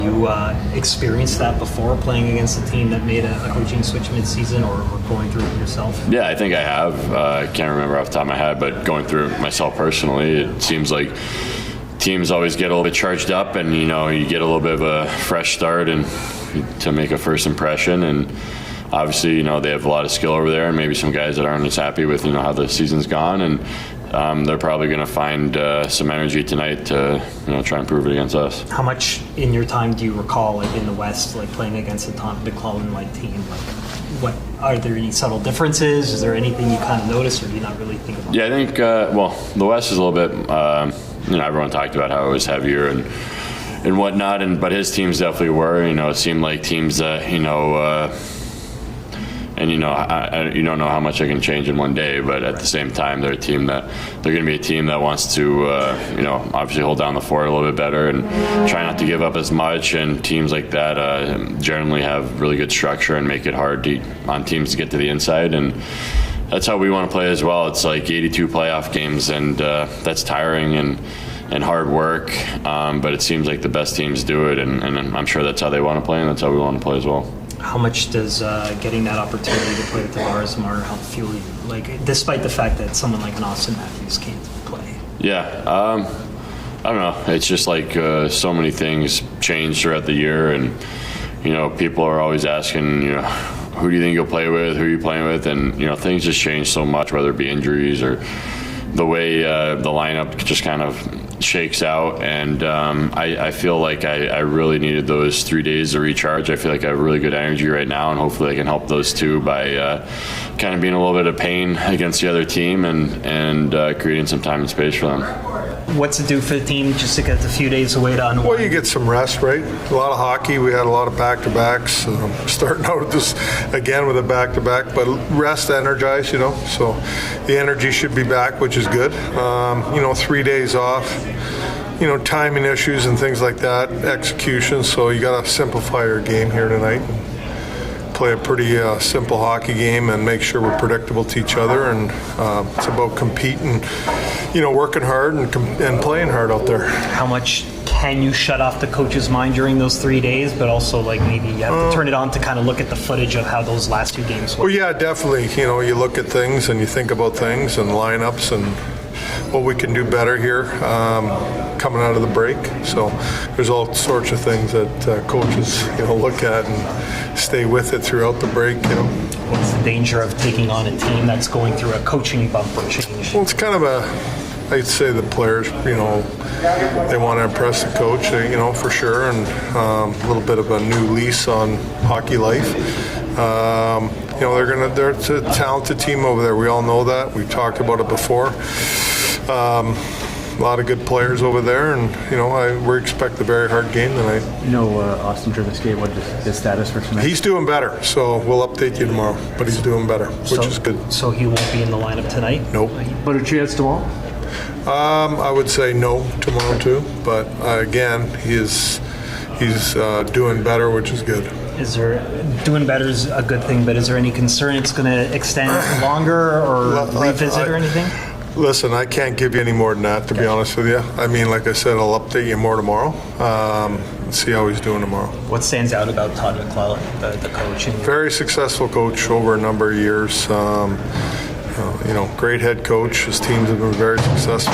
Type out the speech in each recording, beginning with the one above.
You experienced that before, playing against a team that made a coaching switch mid-season, or going through it yourself? Yeah, I think I have. I can't remember off the top of my head, but going through it myself personally, it seems like teams always get a little bit charged up, and you get a little bit of a fresh start and to make a first impression. And obviously, they have a lot of skill over there, and maybe some guys that aren't as happy with how the season's gone, and they're probably going to find some energy tonight to try and prove it against us. How much in your time do you recall, like in the West, like playing against a Tom McClellan-like team? Like, what are there any subtle differences? Is there anything you kind of notice, or do you not really think about? Yeah, I think the West is a little bit. Everyone talked about how it was heavier and whatnot, but his teams definitely were. It seemed like teams that and you don't know how much I can change in one day, but at the same time, they're going to be a team that wants to, obviously hold down the fort a little bit better and try not to give up as much. And teams like that generally have really good structure and make it hard on teams to get to the inside. And that's how we want to play as well. It's like 82 playoff games, and that's tiring and hard work. But it seems like the best teams do it, and I'm sure that's how they want to play, and that's how we want to play as well. How much does getting that opportunity to play with Tavares Marr help fuel you? Like, despite the fact that someone like an Austin Matthews can't play. Yeah, I don't know. It's just like so many things change throughout the year, and people are always asking, who do you think you'll play with? Who are you playing with? And things just change so much, whether it be injuries or the way the lineup just kind of shakes out. And I feel like I really needed those 3 days to recharge. I feel like I have really good energy right now, and hopefully I can help those two by kind of being a little bit of pain against the other team and creating some time and space for them. What's it do for the team just to get a few days away to unwind? Well, you get some rest, right? A lot of hockey. We had a lot of back-to-backs. Starting out with this again with a back-to-back, but rest, energize, So the energy should be back, which is good. 3 days off. Timing issues and things like that, execution. So you got to simplify your game here tonight. Play a pretty simple hockey game and make sure we're predictable to each other. And it's about competing, working hard and playing hard out there. How much can you shut off the coach's mind during those 3 days, but also like maybe you have to turn it on to kind of look at the footage of how those last two games were? Well, yeah, definitely. You look at things and you think about things and lineups and what we can do better here coming out of the break. So there's all sorts of things that coaches look at and stay with it throughout the break. What's the danger of taking on a team that's going through a coaching bump or change? Well, it's kind of I'd say the players, they want to impress the coach, for sure, and a little bit of a new lease on hockey life. They're a talented team over there. We all know that. We talked about it before. A lot of good players over there, and we expect a very hard game tonight. Austin Trubisky, what is his status for tonight? He's doing better, so we'll update you tomorrow. But he's doing better, which is good. So he won't be in the lineup tonight? Nope. But a chance tomorrow? I would say no tomorrow too, but again, he's doing better, which is good. Doing better is a good thing, but is there any concern it's going to extend longer or revisit or anything? Listen, I can't give you any more than that, to be honest with you. I mean, like I said, I'll update you more tomorrow. See how he's doing tomorrow. What stands out about Todd McClellan, the coach? Very successful coach over a number of years. Great head coach. His teams have been very successful.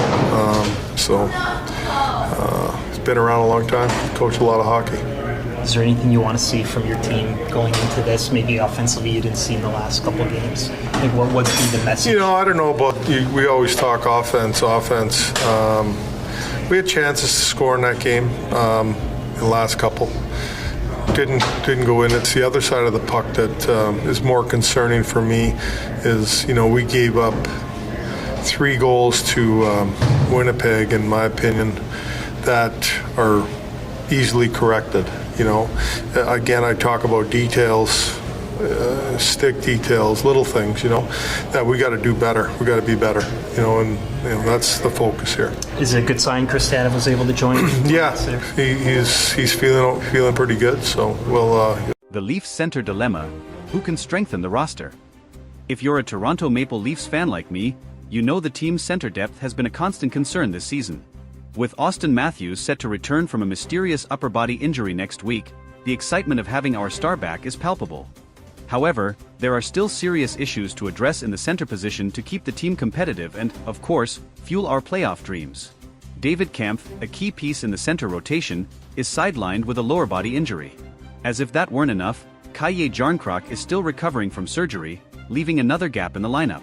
He's been around a long time. Coached a lot of hockey. Is there anything you want to see from your team going into this? Maybe offensively you didn't see in the last couple of games. Like what would be the message? I don't know about. We always talk offense. We had chances to score in that game. The last couple didn't go in. It's the other side of the puck that is more concerning for me. Is we gave up 3 goals to Winnipeg, in my opinion, that are easily corrected. Again, I talk about details, stick details, little things, that we got to do better. We got to be better, and that's the focus here. Is it a good sign Chris Tanev was able to join? Yeah, he's feeling pretty good. So we'll. The Leafs center dilemma: who can strengthen the roster? If you're a Toronto Maple Leafs fan like me, you know the team's center depth has been a constant concern this season. With Austin Matthews set to return from a mysterious upper body injury next week, the excitement of having our star back is palpable. However, there are still serious issues to address in the center position to keep the team competitive and, of course, fuel our playoff dreams. David Kampf, a key piece in the center rotation, is sidelined with a lower body injury. As if that weren't enough, Kalle Jarnkrok is still recovering from surgery, leaving another gap in the lineup.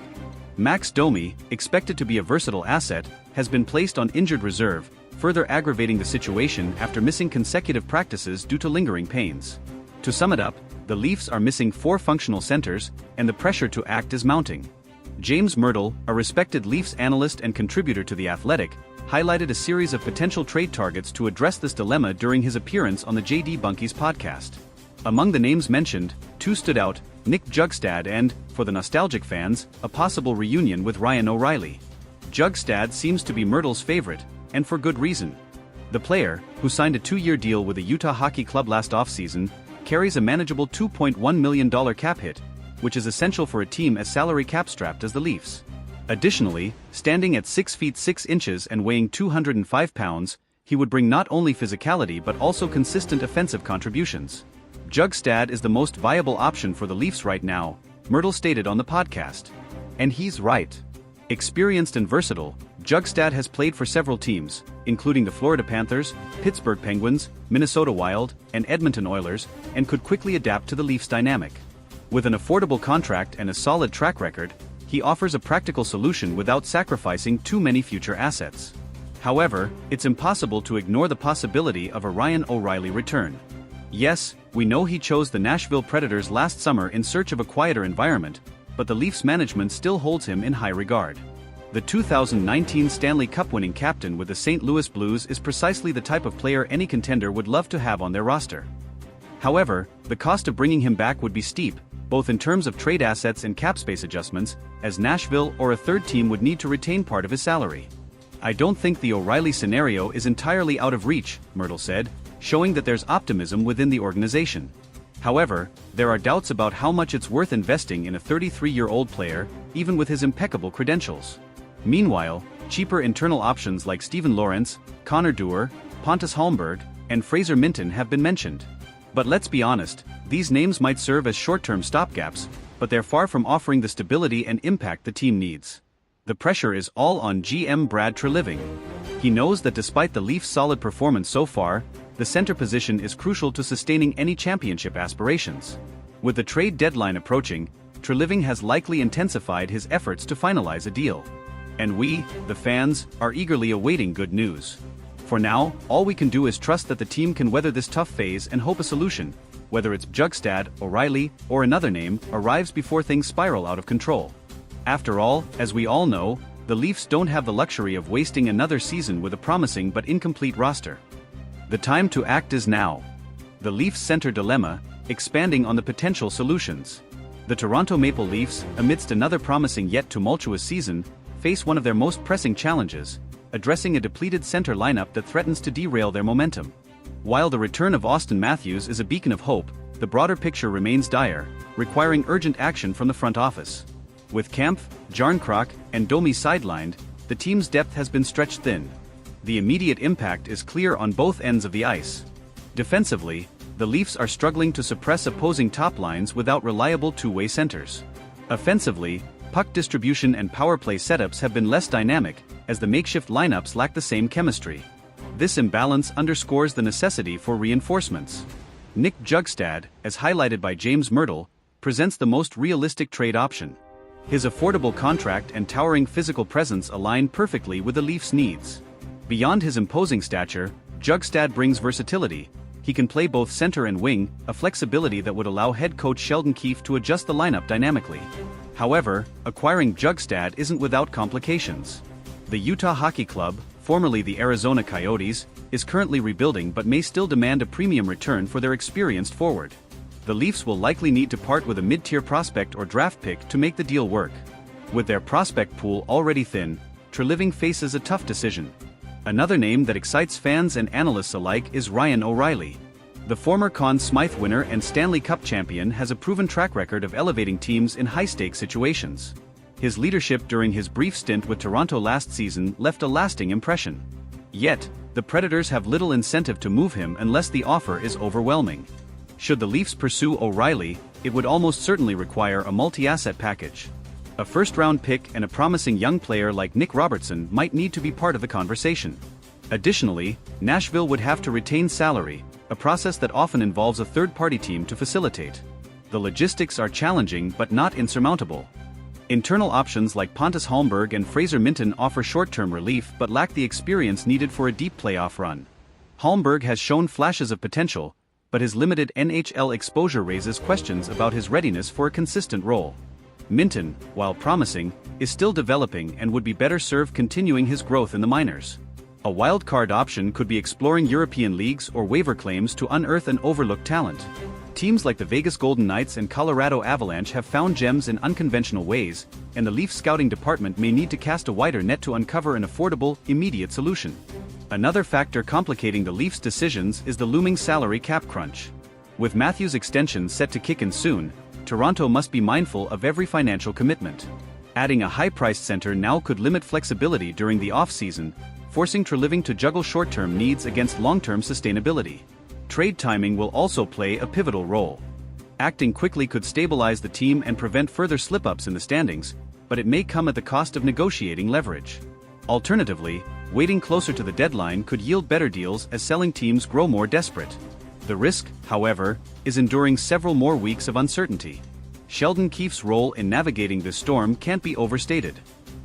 Max Domi, expected to be a versatile asset, has been placed on injured reserve, further aggravating the situation after missing consecutive practices due to lingering pains. To sum it up, the Leafs are missing 4 functional centers, and the pressure to act is mounting. James Mirtle, a respected Leafs analyst and contributor to The Athletic, highlighted a series of potential trade targets to address this dilemma during his appearance on the J.D. Bunke's podcast. Among the names mentioned, 2 stood out: Nick Jugstad and, for the nostalgic fans, a possible reunion with Ryan O'Reilly. Jugstad seems to be Mirtle's favorite, and for good reason. The player, who signed a 2-year deal with the Utah Hockey Club last offseason, carries a manageable $2.1 million cap hit, which is essential for a team as salary cap-strapped as the Leafs. Additionally, standing at 6 feet 6 inches and weighing 205 pounds, he would bring not only physicality but also consistent offensive contributions. Jugstad is the most viable option for the Leafs right now, Mirtle stated on the podcast. And he's right. Experienced and versatile, Jugstad has played for several teams, including the Florida Panthers, Pittsburgh Penguins, Minnesota Wild, and Edmonton Oilers, and could quickly adapt to the Leafs' dynamic. With an affordable contract and a solid track record, he offers a practical solution without sacrificing too many future assets. However, it's impossible to ignore the possibility of a Ryan O'Reilly return. Yes, we know he chose the Nashville Predators last summer in search of a quieter environment, but the Leafs management still holds him in high regard. The 2019 Stanley Cup winning captain with the St. Louis Blues is precisely the type of player any contender would love to have on their roster. However, the cost of bringing him back would be steep, both in terms of trade assets and cap space adjustments, as Nashville or a third team would need to retain part of his salary. I don't think the O'Reilly scenario is entirely out of reach, Mirtle said, showing that there's optimism within the organization. However, there are doubts about how much it's worth investing in a 33-year-old player, even with his impeccable credentials. Meanwhile, cheaper internal options like Steven Lorentz, Connor Dewar, Pontus Holmberg, and Fraser Minton have been mentioned. But let's be honest, these names might serve as short-term stopgaps, but they're far from offering the stability and impact the team needs. The pressure is all on GM Brad Treliving. He knows that despite the Leafs' solid performance so far, the center position is crucial to sustaining any championship aspirations. With the trade deadline approaching, Treliving has likely intensified his efforts to finalize a deal. And we, the fans, are eagerly awaiting good news. For now, all we can do is trust that the team can weather this tough phase and hope a solution, whether it's Jugstad, O'Reilly, or another name, arrives before things spiral out of control. After all, as we all know, the Leafs don't have the luxury of wasting another season with a promising but incomplete roster. The time to act is now. The Leafs center dilemma, expanding on the potential solutions. The Toronto Maple Leafs, amidst another promising yet tumultuous season, face one of their most pressing challenges, addressing a depleted center lineup that threatens to derail their momentum. While the return of Austin Matthews is a beacon of hope, the broader picture remains dire, requiring urgent action from the front office. With Kampf, Jarnkrok, and Domi sidelined, the team's depth has been stretched thin. The immediate impact is clear on both ends of the ice. Defensively, the Leafs are struggling to suppress opposing top lines without reliable two-way centers. Offensively, puck distribution and power play setups have been less dynamic, as the makeshift lineups lack the same chemistry. This imbalance underscores the necessity for reinforcements. Nick Jugstad, as highlighted by James Mirtle, presents the most realistic trade option. His affordable contract and towering physical presence align perfectly with the Leafs' needs. Beyond his imposing stature, Jugstad brings versatility. He can play both center and wing, a flexibility that would allow head coach Sheldon Keefe to adjust the lineup dynamically. However, acquiring Jugstad isn't without complications. The Utah Hockey Club, formerly the Arizona Coyotes, is currently rebuilding but may still demand a premium return for their experienced forward. The Leafs will likely need to part with a mid-tier prospect or draft pick to make the deal work. With their prospect pool already thin, Treliving faces a tough decision. Another name that excites fans and analysts alike is Ryan O'Reilly. The former Conn Smythe winner and Stanley Cup champion has a proven track record of elevating teams in high-stakes situations. His leadership during his brief stint with Toronto last season left a lasting impression. Yet, the Predators have little incentive to move him unless the offer is overwhelming. Should the Leafs pursue O'Reilly, it would almost certainly require a multi-asset package. A first-round pick and a promising young player like Nick Robertson might need to be part of the conversation. Additionally, Nashville would have to retain salary, a process that often involves a third-party team to facilitate. The logistics are challenging but not insurmountable. Internal options like Pontus Holmberg and Fraser Minten offer short-term relief but lack the experience needed for a deep playoff run. Holmberg has shown flashes of potential, but his limited NHL exposure raises questions about his readiness for a consistent role. Minten, while promising, is still developing and would be better served continuing his growth in the minors. A wild-card option could be exploring European leagues or waiver claims to unearth an overlooked talent. Teams like the Vegas Golden Knights and Colorado Avalanche have found gems in unconventional ways, and the Leafs scouting department may need to cast a wider net to uncover an affordable, immediate solution. Another factor complicating the Leafs' decisions is the looming salary cap crunch. With Matthews' extension set to kick in soon, Toronto must be mindful of every financial commitment. Adding a high-priced center now could limit flexibility during the off-season, forcing Treliving to juggle short-term needs against long-term sustainability. Trade timing will also play a pivotal role. Acting quickly could stabilize the team and prevent further slip-ups in the standings, but it may come at the cost of negotiating leverage. Alternatively, waiting closer to the deadline could yield better deals as selling teams grow more desperate. The risk, however, is enduring several more weeks of uncertainty. Sheldon Keefe's role in navigating this storm can't be overstated.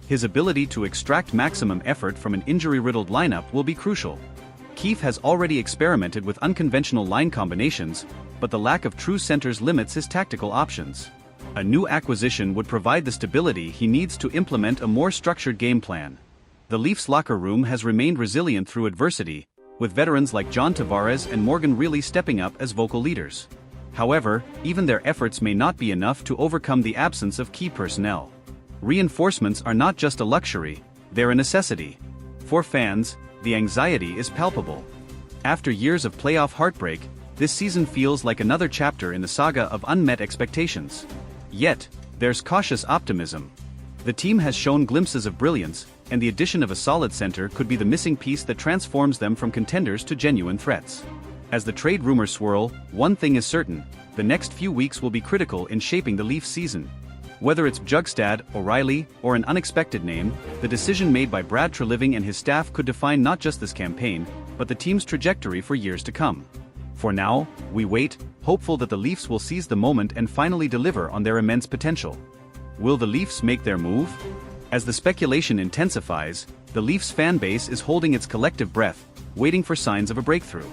His ability to extract maximum effort from an injury-riddled lineup will be crucial. Keefe has already experimented with unconventional line combinations, but the lack of true centers limits his tactical options. A new acquisition would provide the stability he needs to implement a more structured game plan. The Leafs locker room has remained resilient through adversity, with veterans like John Tavares and Morgan Rielly stepping up as vocal leaders. However, even their efforts may not be enough to overcome the absence of key personnel. Reinforcements are not just a luxury, they're a necessity. For fans, the anxiety is palpable. After years of playoff heartbreak, this season feels like another chapter in the saga of unmet expectations. Yet, there's cautious optimism. The team has shown glimpses of brilliance, and the addition of a solid center could be the missing piece that transforms them from contenders to genuine threats. As the trade rumors swirl, one thing is certain: the next few weeks will be critical in shaping the Leafs season. Whether it's Bjugstad, O'Reilly, or an unexpected name, the decision made by Brad Treliving and his staff could define not just this campaign, but the team's trajectory for years to come. For now, we wait, hopeful that the Leafs will seize the moment and finally deliver on their immense potential. Will the Leafs make their move? As the speculation intensifies, the Leafs fan base is holding its collective breath, waiting for signs of a breakthrough.